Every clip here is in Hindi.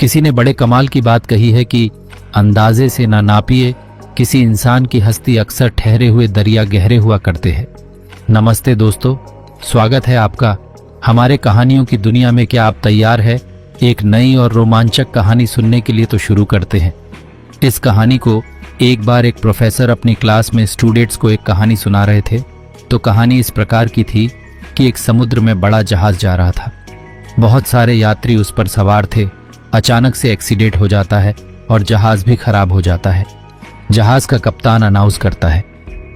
किसी ने बड़े कमाल की बात कही है कि अंदाजे से ना नापिए, किसी इंसान की हस्ती अक्सर ठहरे हुए दरिया गहरे हुआ करते हैं। नमस्ते दोस्तों, स्वागत है आपका हमारे कहानियों की दुनिया में। क्या आप तैयार है एक नई और रोमांचक कहानी सुनने के लिए? तो शुरू करते हैं। इस कहानी को एक बार एक प्रोफेसर अपनी क्लास में स्टूडेंट्स को एक कहानी सुना रहे थे। तो कहानी इस प्रकार की थी कि एक समुद्र में बड़ा जहाज जा रहा था। बहुत सारे यात्री उस पर सवार थे। अचानक से एक्सीडेंट हो जाता है और जहाज भी खराब हो जाता है। जहाज का कप्तान अनाउंस करता है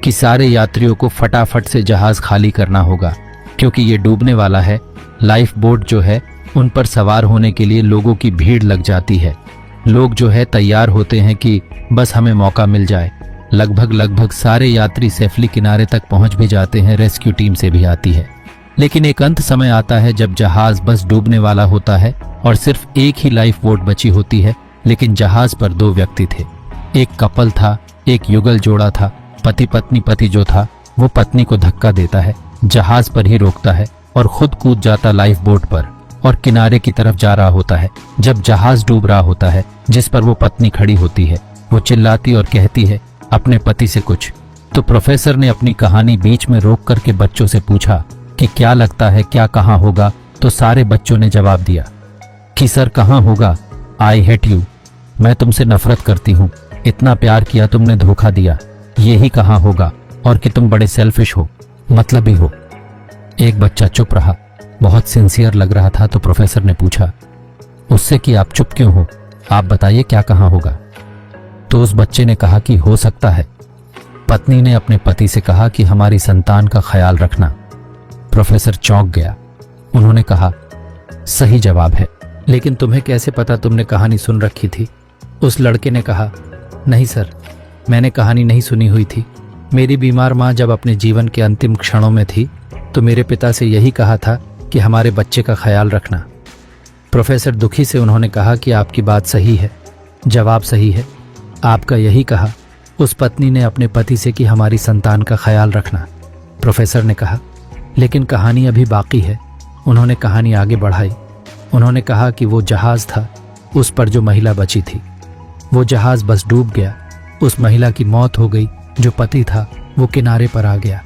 कि सारे यात्रियों को फटाफट से जहाज खाली करना होगा, क्योंकि ये डूबने वाला है। लाइफ बोट जो है उन पर सवार होने के लिए लोगों की भीड़ लग जाती है। लोग जो है तैयार होते हैं कि बस हमें मौका मिल जाए। लगभग सारे यात्री सेफली किनारे तक पहुंच भी जाते हैं। रेस्क्यू टीम से भी आती है। लेकिन एक अंत समय आता है जब जहाज बस डूबने वाला होता है और सिर्फ एक ही लाइफ बोट बची होती है। लेकिन जहाज पर दो व्यक्ति थे। एक कपल था, एक युगल जोड़ा था। पति पत्नी। पति जो था वो पत्नी को धक्का देता है, जहाज पर ही रोकता है और खुद कूद जाता लाइफ बोट पर और किनारे की तरफ जा रहा होता है। जब जहाज डूब रहा होता है, जिस पर वो पत्नी खड़ी होती है, वो चिल्लाती और कहती है अपने पति से कुछ। तो प्रोफेसर ने अपनी कहानी बीच में रोक करके बच्चों से पूछा कि क्या लगता है क्या कहाँ होगा? तो सारे बच्चों ने जवाब दिया कि सर कहाँ होगा, आई हेट यू, मैं तुमसे नफरत करती हूँ, इतना प्यार किया तुमने धोखा दिया, यही कहाँ होगा, और कि तुम बड़े सेल्फिश हो, मतलबी हो। एक बच्चा चुप रहा, बहुत सिंसियर लग रहा था। तो प्रोफेसर ने पूछा उससे कि आप चुप क्यों हो, आप बताइए क्या कहाँ होगा? तो उस बच्चे ने कहा कि हो सकता है। पत्नी ने अपने पति से कहा कि हमारी संतान का ख्याल रखना। प्रोफेसर चौंक गया। उन्होंने कहा सही जवाब है, लेकिन तुम्हें कैसे पता? तुमने कहानी सुन रखी थी? उस लड़के ने कहा नहीं सर, मैंने कहानी नहीं सुनी हुई थी। मेरी बीमार माँ जब अपने जीवन के अंतिम क्षणों में थी तो मेरे पिता से यही कहा था कि हमारे बच्चे का ख्याल रखना। प्रोफेसर दुखी से उन्होंने कहा कि आपकी बात सही है, जवाब सही है, आपका यही कहा। उस पत्नी ने अपने पति से कि हमारी संतान का ख्याल रखना। प्रोफेसर ने कहा लेकिन कहानी अभी बाकी है। उन्होंने कहानी आगे बढ़ाई। उन्होंने कहा कि वो जहाज था, उस पर जो महिला बची थी, वो जहाज बस डूब गया। उस महिला की मौत हो गई। जो पति था वो किनारे पर आ गया,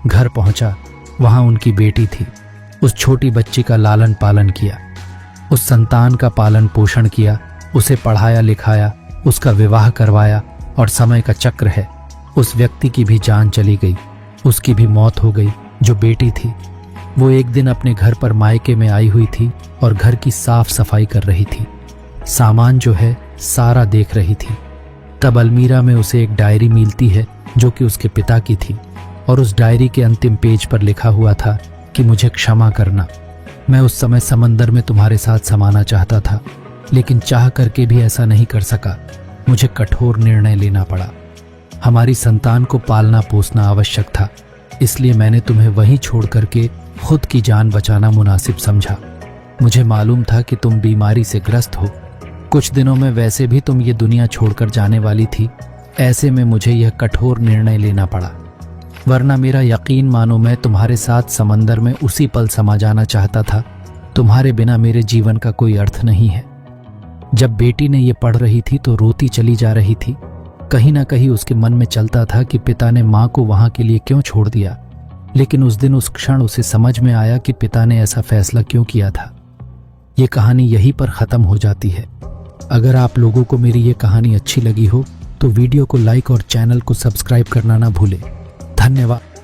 घर पहुंचा, वहां उनकी बेटी थी। उस छोटी बच्ची का लालन पालन किया, उस संतान का पालन पोषण किया, उसे पढ़ाया लिखाया, उसका विवाह करवाया। और समय का चक्र है, उस व्यक्ति की भी जान चली गई, उसकी भी मौत हो गई। जो बेटी थी वो एक दिन अपने घर पर मायके में आई हुई थी और घर की साफ सफाई कर रही थी, सामान जो है सारा देख रही थी। तब अलमीरा में उसे एक डायरी मिलती है जो कि उसके पिता की थी। और उस डायरी के अंतिम पेज पर लिखा हुआ था कि मुझे क्षमा करना, मैं उस समय समंदर में तुम्हारे साथ समाना चाहता था, लेकिन चाह करके भी ऐसा नहीं कर सका। मुझे कठोर निर्णय लेना पड़ा। हमारी संतान को पालना पोसना आवश्यक था, इसलिए मैंने तुम्हें वहीं छोड़ करके खुद की जान बचाना मुनासिब समझा। मुझे मालूम था कि तुम बीमारी से ग्रस्त हो, कुछ दिनों में वैसे भी तुम ये दुनिया छोड़कर जाने वाली थी। ऐसे में मुझे यह कठोर निर्णय लेना पड़ा, वरना मेरा यकीन मानो मैं तुम्हारे साथ समंदर में उसी पल समा जाना चाहता था। तुम्हारे बिना मेरे जीवन का कोई अर्थ नहीं है। जब बेटी ने ये पढ़ रही थी तो रोती चली जा रही थी। कहीं ना कहीं उसके मन में चलता था कि पिता ने माँ को वहां के लिए क्यों छोड़ दिया। लेकिन उस दिन उस क्षण उसे समझ में आया कि पिता ने ऐसा फैसला क्यों किया था। ये कहानी यहीं पर ख़त्म हो जाती है। अगर आप लोगों को मेरी ये कहानी अच्छी लगी हो तो वीडियो को लाइक और चैनल को सब्सक्राइब करना ना भूलें। धन्यवाद।